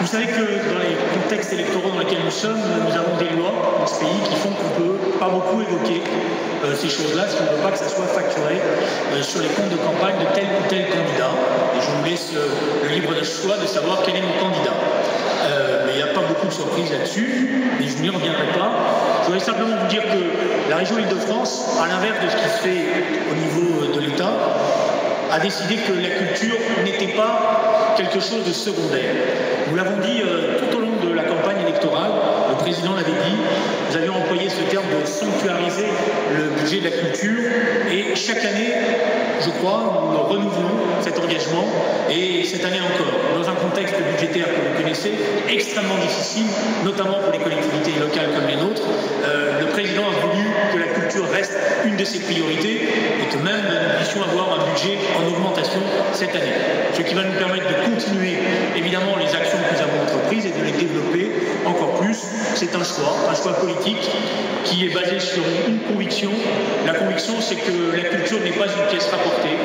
Vous savez que dans les contextes électoraux dans lesquels nous sommes, nous avons des lois dans ce pays qui font qu'on ne peut pas beaucoup évoquer ces choses-là, si on ne veut pas que ça soit facturé sur les comptes de campagne de tel ou tel candidat. Et je vous laisse le libre choix de savoir quel est mon candidat. Mais il n'y a pas beaucoup de surprises là-dessus, et je n'y reviendrai pas. Je voudrais simplement vous dire que la région Île-de-France, à l'inverse de ce qui se fait au niveau de l'État, a décidé que la culture n'était pas quelque chose de secondaire. Nous l'avons dit tout au long de la campagne électorale, le président l'avait dit, nous avions employé ce terme de sanctuariser le budget de la culture, et chaque année, je crois, nous renouvelons cet engagement, et cette année encore, dans un contexte budgétaire que vous connaissez, extrêmement difficile, notamment pour les collectivités locales comme les nôtres, le président a voulu que la culture reste une de ses priorités, et que même nous puissions avoir un budget en augmentation cette année. Ce qui va nous permettre de continuer, évidemment, les actions que nous avons entreprises et de les développer encore plus. C'est un choix politique qui est basé sur une conviction. La conviction, c'est que la culture n'est pas une pièce rapportée,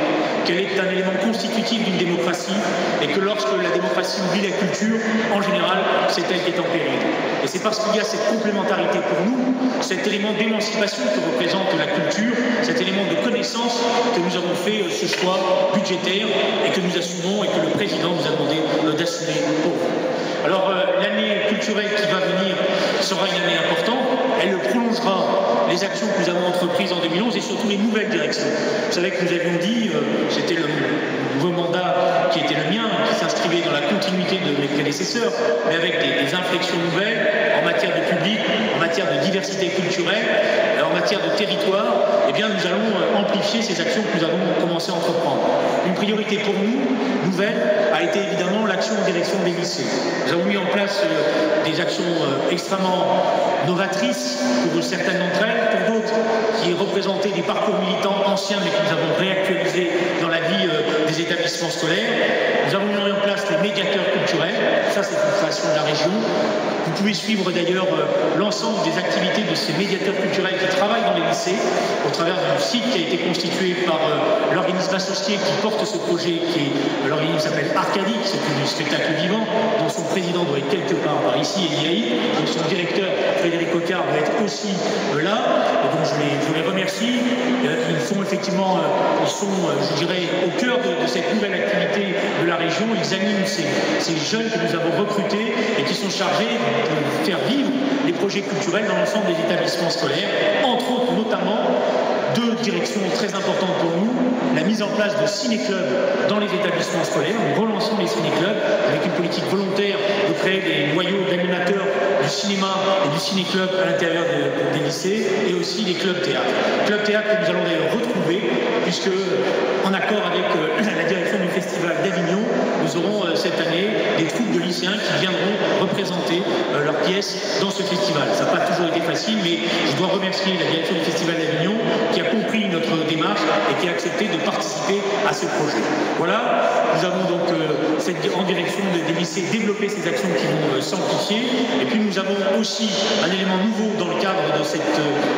qu'elle est un élément constitutif d'une démocratie, et que lorsque la démocratie oublie la culture, en général, c'est elle qui est en péril. Et c'est parce qu'il y a cette complémentarité pour nous, cet élément d'émancipation que représente la culture, cet élément de connaissance, que nous avons fait ce choix budgétaire et que nous assumons et que le président nous a demandé d'assumer pour vous. Alors l'année culturelle qui va venir sera une année importante, elle prolongera les actions que nous avons entreprises en 2011 et surtout les nouvelles directions. Vous savez que nous avions dit, c'était le nouveau mandat qui était le mien, qui s'inscrivait dans la continuité de mes prédécesseurs, mais avec des inflexions nouvelles en matière de public, en matière de diversité culturelle, en matière de territoire. Eh bien nous allons amplifier ces actions que nous avons commencé à entreprendre. Une priorité pour nous, nouvelle, a été évidemment l'action en direction des lycées. Nous avons mis en place des actions extrêmement novatrices pour certaines d'entre elles, pour d'autres qui représentaient des parcours militants anciens mais que nous avons réactualisés dans la vie des établissements scolaires. Nous avons mis en place les médiateurs culturels, ça c'est une création de la région. Vous pouvez suivre d'ailleurs l'ensemble des activités de ces médiateurs culturels qui travaillent dans les lycées au travers du site qui a été constitué par l'organisme associé qui porte ce projet, l'organisme s'appelle Arcadique, c'est du spectacle vivant, dont son président doit être quelque part par ici, Eliaï, donc son directeur Frédéric Coquard doit être aussi là, et donc je les remercie. Ils sont effectivement, je dirais, au cœur de cette nouvelle activité de la région. Ils animent ces jeunes que nous avons recrutés et qui sont chargés de faire vivre les projets culturels dans l'ensemble des établissements scolaires, entre autres notamment deux directions très importantes pour nous, la mise en place de ciné-clubs dans les établissements scolaires. Nous relançons les ciné-clubs avec une politique volontaire de créer des noyaux d'animateurs du cinéma et du ciné-club à l'intérieur des lycées, et aussi les clubs théâtre. Clubs théâtre que nous allons d'ailleurs retrouver, puisque en accord avec la direction du Festival d'Avignon, nous aurons cette année des troupes de lycéens qui viendront représenter leurs pièces dans ce festival. Ça n'a pas toujours été facile, mais je dois remercier la direction du Festival d'Avignon qui a compris notre démarche et qui a accepté de participer à ce projet. Voilà, nous avons donc en direction des lycées développé ces actions qui vont s'amplifier, et puis nous avons aussi un élément nouveau dans le cadre de cette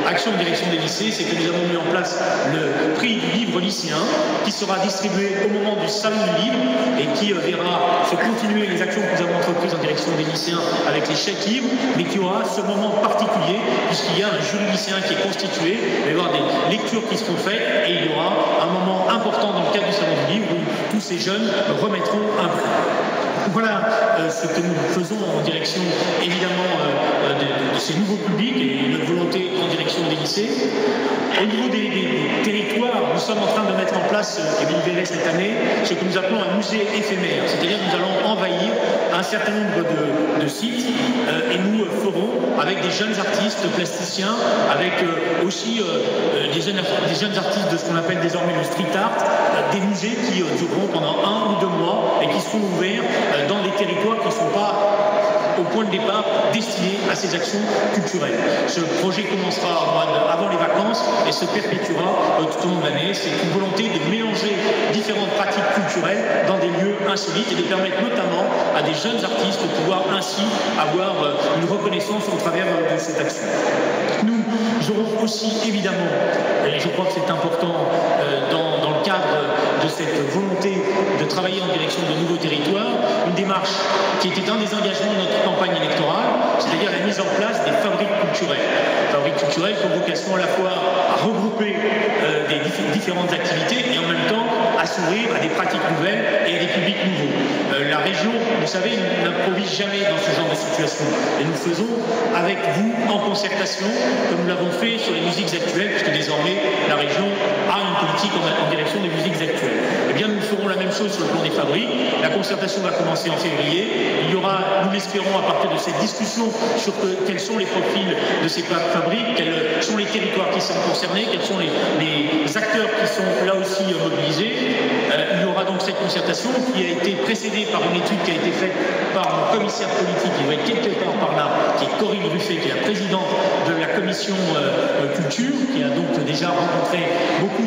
action en direction des lycées, c'est que nous avons mis en place le prix du livre lycéen qui sera distribué au moment du salon du livre et qui verra se continuer les actions que nous avons entreprises en direction des lycéens avec les chèques livres, mais qui aura ce moment particulier puisqu'il y a un jury lycéen qui est constitué, il va y avoir des lectures qui seront faites et il y aura un moment important dans le cadre du salon du livre où tous ces jeunes remettront un prix. Voilà ce que nous faisons en direction évidemment de ces nouveaux publics et notre volonté en direction des lycées. Au niveau des territoires, nous sommes en train de mettre en place, et vous le verrez cette année, ce que nous appelons un musée éphémère. C'est-à-dire que nous allons envahir un certain nombre de sites et nous ferons avec des jeunes artistes plasticiens, avec aussi des jeunes artistes de ce qu'on appelle désormais le street art, des musées qui dureront pendant 1 ou 2 mois et qui seront ouverts dans des territoires qui ne sont pas au point de départ destiné à ces actions culturelles. Ce projet commencera avant les vacances et se perpétuera tout au long de l'année. C'est une volonté de mélanger différentes pratiques culturelles dans des lieux insolites et de permettre notamment à des jeunes artistes de pouvoir ainsi avoir une reconnaissance au travers de cette action. Nous aurons aussi évidemment, et je crois que c'est important dans le cadre de cette volonté de travailler en direction de nouveaux territoires, une démarche qui était un des engagements de notre campagne électorale, c'est-à-dire la mise en place des fabriques culturelles. Fabriques culturelles qui ont vocation à la fois à regrouper des différentes activités et en même temps à s'ouvrir à des pratiques nouvelles et à des publics nouveaux. La région, vous savez, n'improvise jamais dans ce genre de situation. Et nous faisons avec vous en concertation, comme nous l'avons fait sur les musiques actuelles, puisque désormais la région a une politique en direction des musiques actuelles. Eh bien, nous ferons la même chose sur le plan des fabriques. La concertation va commencer en février. Il y aura, nous l'espérons, à partir de cette discussion sur quels sont les profils de ces fabriques, quels sont les territoires qui sont concernés, quels sont les acteurs qui sont là aussi mobilisés. Il y aura donc cette concertation qui a été précédée par une étude qui a été faite par un commissaire politique, qui doit être quelque part par là, qui est Corinne Ruffet, qui est la présidente de la commission culture, qui a donc déjà rencontré beaucoup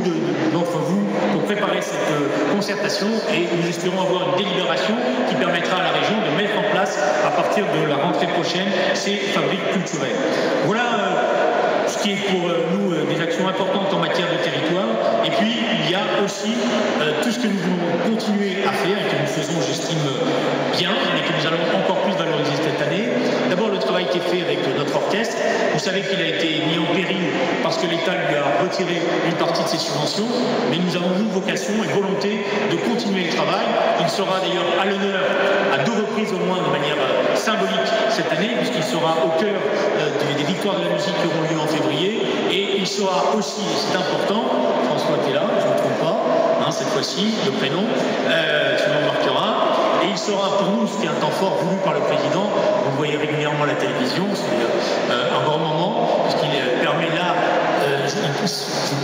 d'entre vous pour préparer cette concertation, et nous espérons avoir une délibération qui permettra à la région de mettre en place, à partir de la rentrée prochaine, ces fabriques culturelles. Voilà ce qui est pour nous des actions importantes en matière de territoire. Et puis, il y a aussi tout ce que nous voulons continuer à faire et que nous faisons, j'estime, bien, et que nous allons encore plus valoriser cette année. D'abord, le travail qui est fait avec notre orchestre. Vous savez qu'il a été mis en péril parce que l'État lui a retiré une partie de ses subventions, mais nous avons une vocation et volonté de continuer le travail. Il sera d'ailleurs à l'honneur à 2 reprises au moins de manière symbolique cette année, puisqu'il sera au cœur des victoires de la musique qui auront lieu en février, et il sera aussi, c'est important, François qui est là, je ne me trompe pas, hein, cette fois-ci, le prénom, tu m'en marqueras, et il sera pour nous, c'était un temps fort voulu par le président, vous le voyez régulièrement à la télévision, c'est un grand moment, puisqu'il permet là,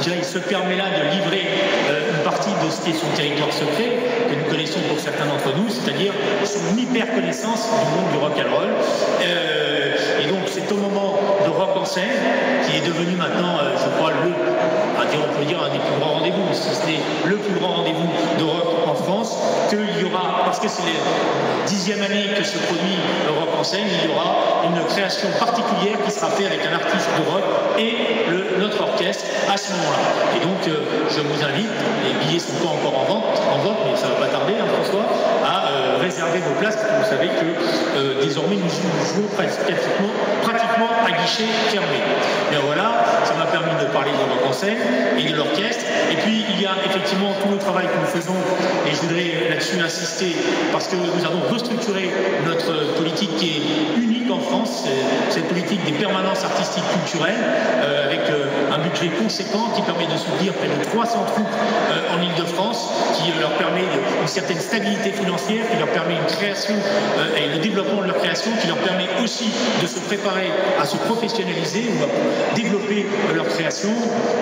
il se permet là de livrer une partie de ce qui est son territoire secret, que nous connaissons pour certains d'entre nous, c'est-à-dire son hyper-connaissance du monde du rock'n'roll. Et donc c'est au moment de Rock en scène, qui est devenu maintenant, je crois, on peut dire un des plus grands rendez-vous, si ce n'est le plus grand rendez-vous de rock en France, qu'il y aura, parce que c'est la 10e année que se produit le Rock en scène, il y aura une création particulière qui sera faite avec un artiste de rock et notre orchestre à ce moment-là. Et donc je vous invite, les billets sont pas encore en vente, mais ça ne va pas tarder, hein, François, à réserver vos places, parce que vous savez que désormais nous jouons pratiquement à guichet fermé. Mais voilà, ça m'a permis de parler de Rock en scène et de l'orchestre. Et puis il y a effectivement tout le travail que nous faisons, et je voudrais là-dessus insister, parce que nous avons restructuré notre politique qui est unique en France, cette politique des permanences artistiques culturelles, avec un budget conséquent qui permet de soutenir près de 300 troupes en Ile-de-France, qui leur permet une certaine stabilité financière, qui leur permet une création et le développement de leur création, qui leur permet aussi de se préparer à se professionnaliser ou à développer leur création.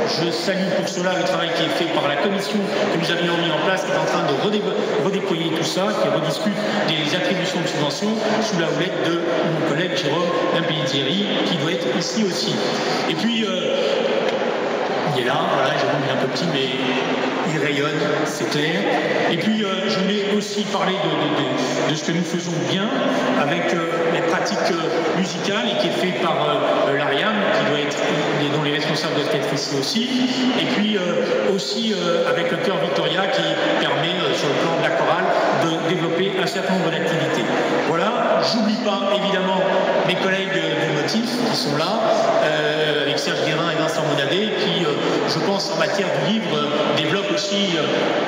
Je salue pour cela le travail qui est fait par la commission que nous avions mis en place, qui est en train de redéployer tout ça, qui rediscute des attributions de subventions sous la houlette de mon collègue Jérôme Lampidieri, qui doit être ici aussi. Et puis, il est là, voilà, Jérôme il est un peu petit, mais il rayonne, c'est clair. Et puis, je voulais aussi parler de ce que nous faisons bien avec les pratiques musicales, et qui est fait par l'Ariane, dont les responsables doivent être ici aussi. Et puis, aussi avec le Chœur Victoria, qui permet, sur le plan de la chorale, de développer un certain nombre d'activités. Voilà, j'oublie pas, évidemment, mes collègues du Motif qui sont là, avec Serge Guérin et Vincent Monadet, qui, je pense, en matière du livre, développent aussi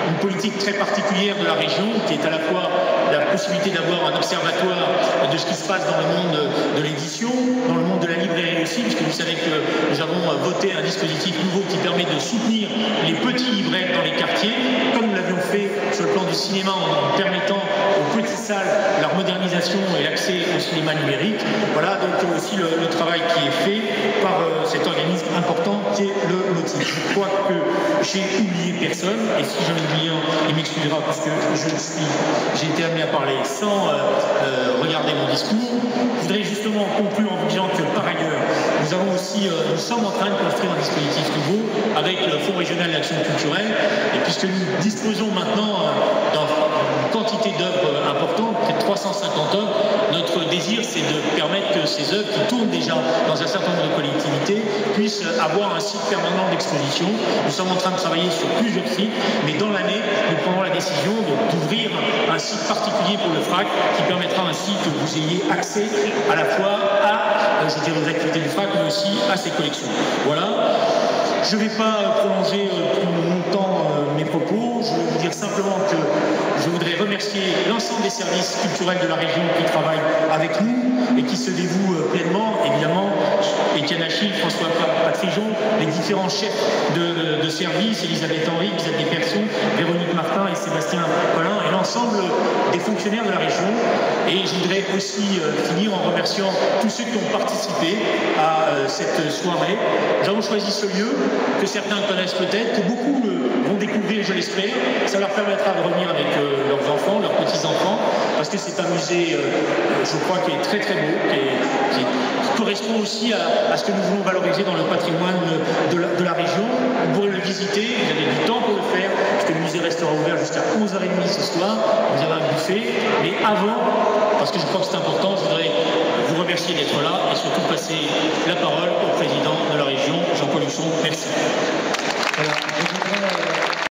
une politique très particulière de la région, qui est à la fois la possibilité d'avoir un observatoire de ce qui se passe dans le monde de l'édition, dans le monde de la librairie aussi, puisque vous savez que nous avons voté un dispositif nouveau qui permet de soutenir les petits libraires dans les quartiers, comme nous l'avions fait sur le plan du cinéma, en permettant aux petites salles leur modernisation et l'accès au cinéma numérique. Voilà donc aussi le travail qui est fait par cet organisme important qui est le Motif. Je crois que j'ai oublié personne, et si j'en ai oublié un, il m'excusera, parce que j'ai été amené à parler sans regarder mon discours. Je voudrais justement conclure en vous disant que par ailleurs, nous sommes en train de construire un dispositif nouveau avec le Fonds régional d'action culturelle, et puisque nous disposons maintenant d'une quantité d'œuvres importantes, près de 350 œuvres, notre désir c'est de permettre que ces œuvres qui tournent déjà dans un certain nombre de collectivités puissent avoir un site permanent d'exposition. Nous sommes en train de travailler sur plusieurs sites, mais dans l'année, nous prendrons la décision d'ouvrir un site particulier pour le FRAC qui permettra ainsi que vous ayez accès à la fois à aux activités du FRAC, mais aussi à ses collections. Voilà. Je ne vais pas prolonger plus longtemps mes propos. Je vais vous dire simplement que je voudrais remercier l'ensemble des services culturels de la région qui travaillent avec nous et qui se dévouent pleinement. Évidemment, Étienne Achille, François Patrijon, les différents chefs de service, Elisabeth Henry, Xavier Persson, Véronique Martin et Sébastien Collin, et l'ensemble des fonctionnaires de la région. Et je voudrais aussi finir en remerciant tous ceux qui ont participé à cette soirée. Nous avons choisi ce lieu que certains connaissent peut-être, que beaucoup vont découvrir, je l'espère. Ça leur permettra de revenir avec leurs enfants, leurs petits-enfants, parce que c'est un musée, je crois, qui est très très beau, qui correspond aussi à ce que nous voulons valoriser dans le patrimoine de la région. Vous pourrez le visiter, vous avez du temps pour le faire, parce que le musée restera ouvert jusqu'à 11h30 ce soir. Vous avez un buffet, mais avant, parce que je crois que c'est important, je voudrais vous remercier d'être là et surtout passer la parole au président de la région, Jean-Paul Husson. Merci. Voilà.